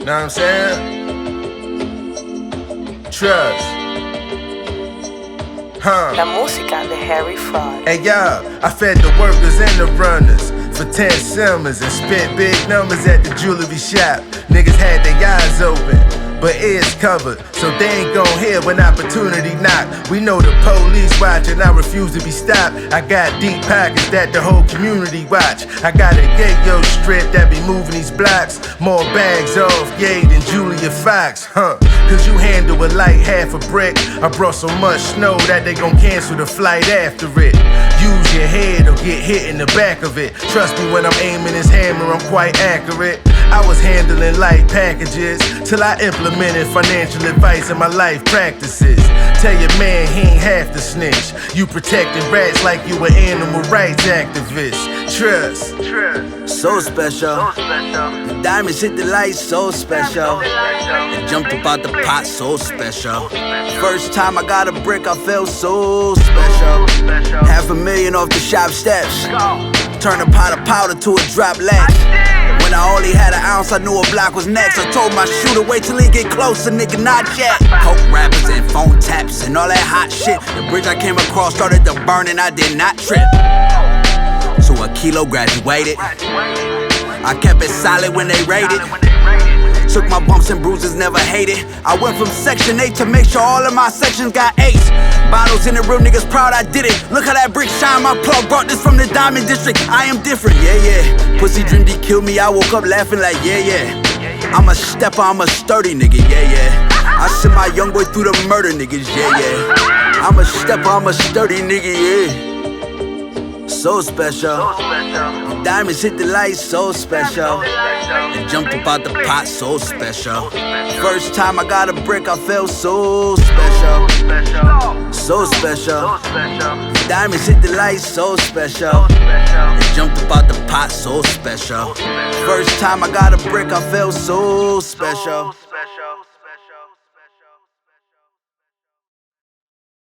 Know what I'm saying? Trust. La música de Harry Fraud. Hey y'all, I fed the workers and the runners for 10 summers and spent big numbers at the jewelry shop. Niggas had their eyes open, but ears covered, so they ain't gon' hear when opportunity knock. We know the police watch and I refuse to be stopped. I got deep pockets that the whole community watch. I got a Yayo strip that be moving these blocks. More bags off Ye than Julia Fox, Cause you handle it like half a brick. I brought so much snow that they gon' cancel the flight after it. Use your head or get hit in the back of it. Trust me, when I'm aiming this hammer, I'm quite accurate. I was handling light packages till I implemented financial advice in my life practices. Tell your man he ain't half the snitch. You protecting rats like you an animal rights activist. Trust. So special. The diamonds hit the lights, so special. They jumped up out the pot, so special. First time I got a brick, I felt so special. $500,000 off the shop steps. Turn a pot of powder to a drop latch. When I only had an ounce, I knew a block was next. I told my shooter, wait till he get closer, nigga, not yet. Coke rappers and phone taps and all that hot shit. The bridge I came across started to burn and I did not trip. So a kilo graduated. I kept it solid when they raided. Took my bumps and bruises, never hated. I went from section 8 to make sure all of my sections got 8s. Bottles in the real niggas proud I did it. Look how that brick shine, my plug brought this from the Diamond District. I am different, yeah. Pussy dreamed he killed me, I woke up laughing like, yeah. I'm a stepper, I'm a sturdy nigga, yeah. I sent my young boy through the murder niggas, yeah. I'm a stepper, I'm a sturdy nigga, yeah. So special. The diamonds hit the lights, so special. They jumped up out the pot, so special. First time I got a brick, I felt so special. So special. The diamonds hit the lights, so special. They jumped up out the pot, so special. First time I got a brick, I felt so special.